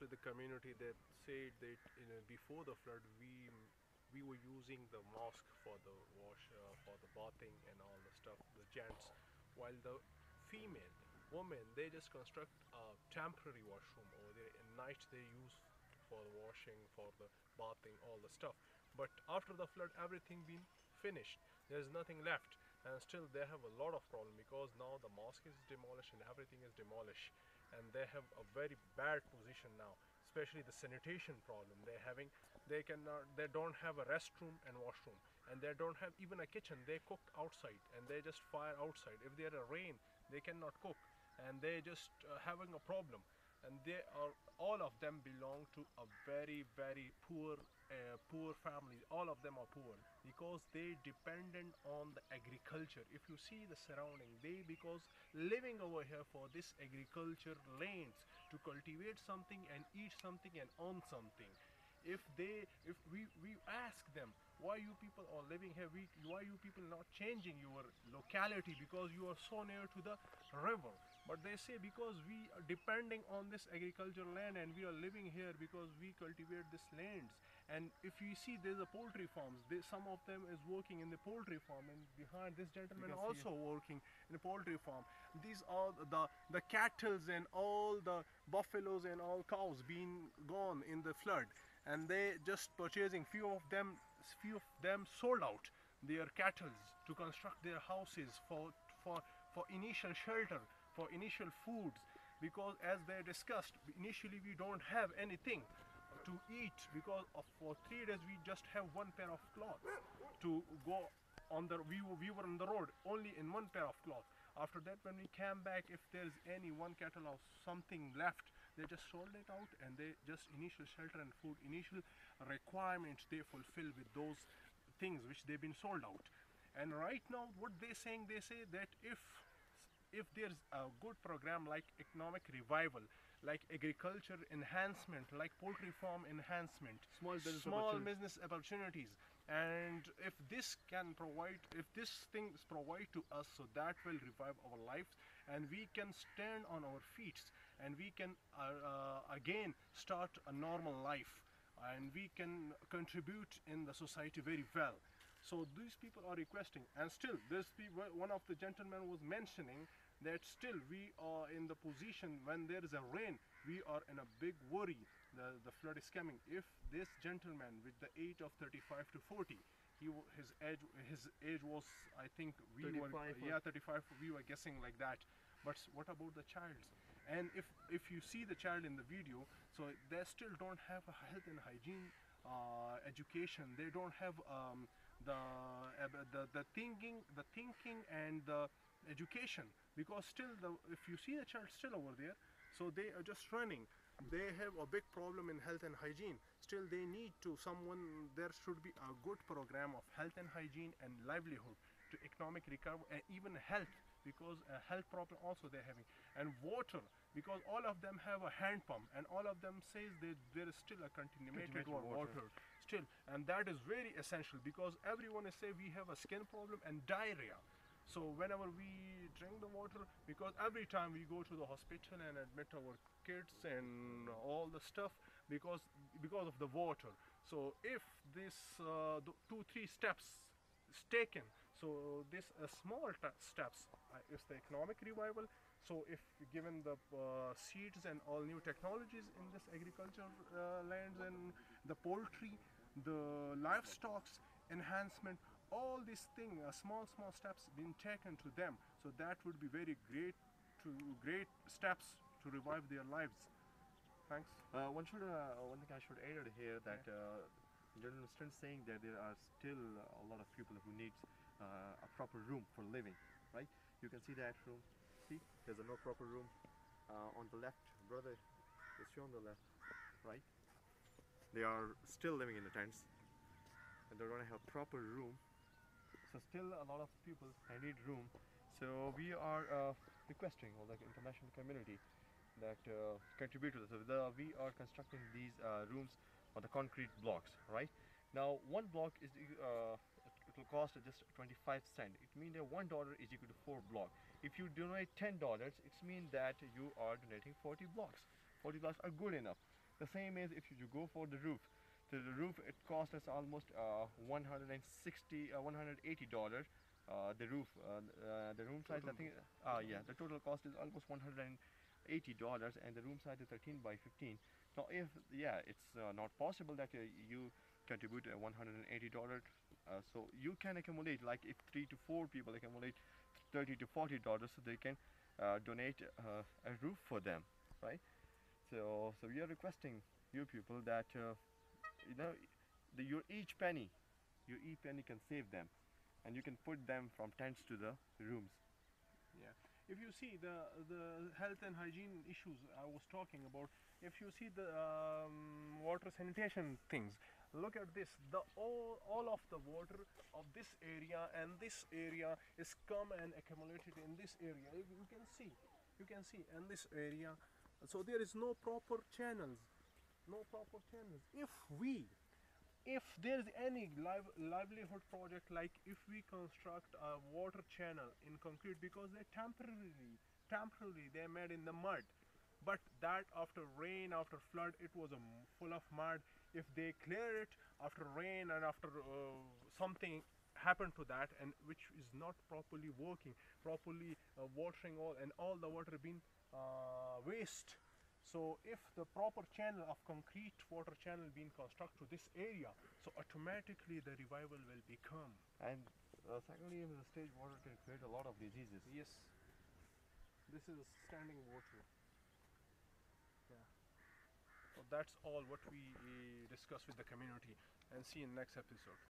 with the community that said that before the flood we were using the mosque for the wash, for the bathing and all the stuff, the gents, while the female women they just construct a temporary washroom over there. At night they use for the washing, for the bathing, all the stuff. But after the flood, everything been finished. There's nothing left, and still they have a lot of problem because now the mosque is demolished and everything is demolished, and they have a very bad position now, especially the sanitation problem they're having. They don't have a restroom and washroom, and they don't have even a kitchen. They cook outside and they just fire outside. If there are rain, they cannot cook, and they just having a problem. And they are, all of them belong to a very poor family. All of them are poor because they dependent on the agriculture. If you see the surrounding, they because living over here for this agriculture lands to cultivate something and eat something and own something. If we ask them, why you people are living here, why you people not changing your locality because you are so near to the river, but they say because we are depending on this agricultural land and we are living here because we cultivate this lands. And if you see, there's a poultry farms, some of them is working in the poultry farm, and behind this gentleman also working in a poultry farm. These are the cattles and all the buffaloes and all cows being gone in the flood, and they just purchasing. Few of them sold out their cattle to construct their houses for initial shelter, for initial foods, because as they discussed, initially we don't have anything to eat because for 3 days we just have one pair of clothes to go on the we were on the road only in one pair of cloth. After that, when we came back, if there's any one cattle or something left, they just sold it out, and they just initial shelter and food, initial requirements they fulfill with those things which they've been sold out. And right now what they saying, they say that if there's a good program like economic revival, like agriculture enhancement, like poultry farm enhancement, small business opportunities, and if this things provide to us, so that will revive our lives, and we can stand on our feet, and we can again start a normal life, and we can contribute in the society very well. So these people are requesting, and still one of the gentlemen was mentioning that still we are in the position when there is a rain, we are in a big worry. The flood is coming. If this gentleman with the age of 35 to 40, his age was, I think, 35, we were guessing like that. But what about the child? And if you see the child in the video, so they still don't have a health and hygiene education. They don't have the thinking and the education, because still if you see the child still over there, so they are just running. They have a big problem in health and hygiene. Still they need to there should be a good program of health and hygiene and livelihood to economic recovery and even health, because a health problem also they're having, and water, because all of them have a hand pump, and all of them says that there is still a contaminated water still, and that is very essential because everyone is saying we have a skin problem and diarrhea. So whenever we drink the water, because every time we go to the hospital and admit our kids and all the stuff because of the water. So if this 2-3 steps is taken, so this small steps is the economic revival. So if given the seeds and all new technologies in this agriculture lands and the poultry, the livestock enhancement, all these things, small steps being taken to them, so that would be very great steps to revive their lives. Thanks. One thing I should add here that gentleman is still saying that there are still a lot of people who need a proper room for living, right? You can see that room. See, there's no proper room on the left, brother. It's shown on the left, right? They are still living in the tents, and they don't have proper room. So still a lot of people need room. So we are requesting all the international community that contribute to this. So we are constructing these rooms on the concrete blocks, right? Now one block is it will cost just 25 cents. It means that $1 is equal to 4 blocks. If you donate $10, it means that you are donating 40 blocks. 40 blocks are good enough. The same is if you go for the roof. So the roof, it cost us almost 180 dollars. The roof, the room size, I Total think. roof. Yeah, the total cost is almost $180, and the room size is 13 by 15. Now, if yeah, it's not possible that you contribute $180, so you can accumulate, like if 3 to 4 people accumulate $30 to $40, so they can donate a roof for them, right? So we are requesting you people that you know your each penny can save them, and you can put them from tents to the rooms. Yeah. If you see the health and hygiene issues I was talking about, if you see the water sanitation things, look at this. The all of the water of this area and this area is come and accumulated in this area. If you can see in this area. So there is no proper channels, no proper channels. If there is any livelihood project, like if we construct a water channel in concrete, because they temporarily they made in the mud, but that after rain, after flood, it was full of mud. If they clear it after rain and after something happened to that, and which is not properly working, properly watering all the water being waste. So if the proper channel of concrete water channel being constructed to this area, so automatically the revival will become. And secondly, the stage water can create a lot of diseases. Yes, this is standing water. Yeah. So that's all what we discuss with the community, and see you in next episode.